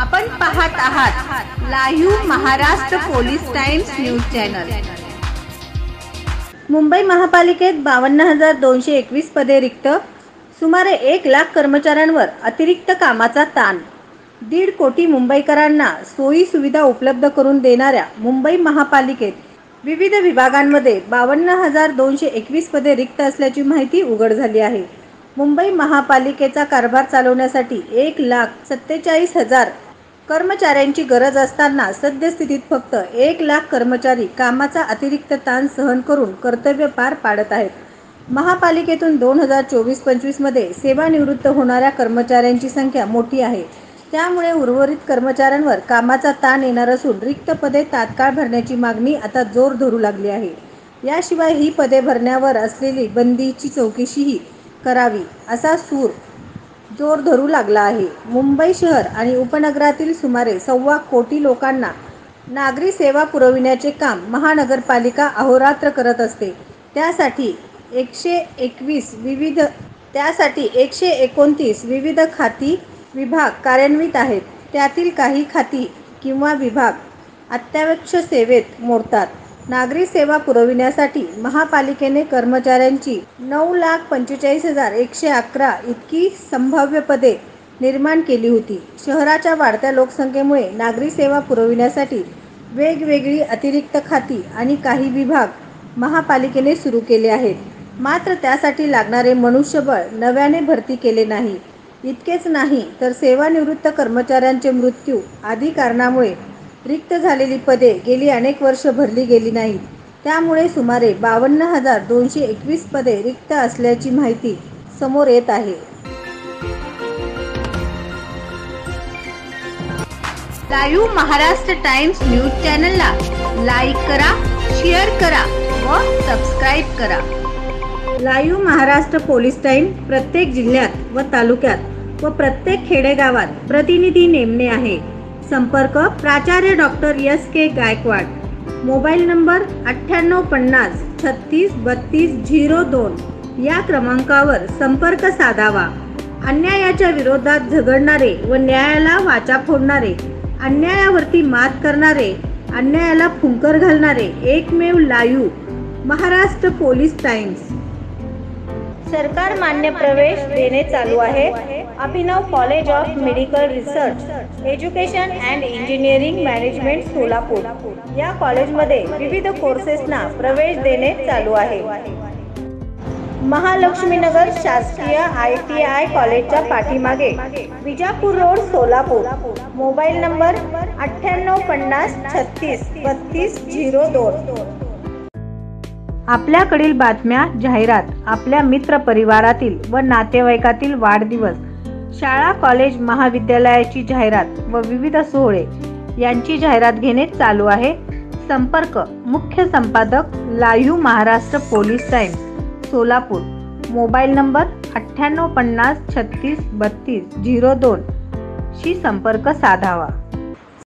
आपण पाहत आहात live Maharashtra police times news channel. Mumbai महापालिकेत 52,221 पदे रिक्त, सुमारे 1 लाख कर्मचाऱ्यांवर अतिरिक्त कामाचा ताण। 1.5 कोटी मुंबईकरांना सोयी सुविधा उपलब्ध करून देणाऱ्या मुंबई महापालिकेत विविध विभागांमध्ये 52,221 पदे रिक्त असल्याची माहिती उघड झाली आहे। मुंबई महापालिकेचा कारभार चालवण्यासाठी 1,47,000 कर्मचाऱ्यांची गरज असताना सद्यस्थितीत फक्त 1 लाख कर्मचारी कामाचा अतिरिक्त ताण सहन करून कर्तव्य पार पाडत आहेत। महापालिकेतून 2024-25 मध्ये सेवानिवृत्त होणाऱ्या कर्मचाऱ्यांची संख्या मोठी आहे, त्यामुळे उर्वरित कर्मचाऱ्यांवर कामाचा ताण येणार असून रिक्त पदे तात्काळ भरण्याची मागणी आता जोर धरू लागली आहे। याशिवाय ही पदे भरण्यावर असलेली बंदीची चौकशीही करावी असा सूर जोर धरू लागला आहे। मुंबई शहर आणि उपनगरातील सुमारे 1.25 कोटी लोकांना नागरी सेवा पुरविण्याचे काम महानगरपालिका अहोरात्र करत असते। त्यासाठी 129 विविध खाती विभाग कार्यान्वित आहेत। त्यातील काही खाती किंवा विभाग अत्यावश्यक सेवेत मोडतात। नागरी सेवा पुरविण्यासाठी महापालिकेने कर्मचाऱ्यांची 9,45,111 इतकी संभाव्य पदे निर्माण केली होती। शहराच्या वाढत्या लोकसंख्येमुळे नागरी सेवा पुरविण्यासाठी वेगवेगळी अतिरिक्त खाती आणि काही विभाग महापालिकेने सुरू केले आहेत, मात्र त्यासाठी लागणारे मनुष्यबळ नव्याने भरती केले नाही। इतकेच नाही तर सेवानिवृत्त कर्मचाऱ्यांचे मृत्यू आदी कारणामुळे रिक्त झालेली पदे गेली अनेक वर्ष भरली गेली नाहीत। त्यामुळे सुमारे 52,221 पदे रिक्त असल्याची माहिती समोर येत आहे। लाईव्ह महाराष्ट्र टाइम्स न्यूज चॅनलला लाईक करा, शेअर करा व सबस्क्राईब करा। लाईव्ह महाराष्ट्र पोलीस टाइम प्रत्येक जिल्ह्यात व तालुक्यात व प्रत्येक खेडेगावात प्रतिनिधी नेमणे आहे। संपर्क प्राचार्य doctor S.K. Gaikwad. Mobile number 9850363202 या क्रमांकावर संपर्क साधावा। अन्यायाच्या विरोधात झगडणारे व न्यायाला वाचा फोडणारे, अन्यायावरती मात करणारे, अन्यायाला फुंकर घालणारे एकमेव लाईव्ह महाराष्ट्र पोलीस टाइम्स। सरकार मान्य प्रवेश देणे चालू आहे। Abhinav college of medical research education and engineering management Solapur या कॉलेजमध्ये विविध कोर्सेसना प्रवेश देणे चालू आहे। महालक्ष्मीनगर शासकीय ITI कॉलेजच्या पाठीमागे Vijapur road Solapur. Mobile number 9850363202। आपल्याकडील बातम्या, जाहिरात, आपल्या मित्र परिवारातील व नातेवाईकातील वाढदिवस, शाळा, कॉलेज, महाविद्यालयाची जाहिरात व विविध सोहळे यांची जाहिरात घेणे चालू आहे। संपर्क मुख्य संपादक live Maharashtra police times Solapur. Mobile number 9850363202 शी संपर्क साधावा।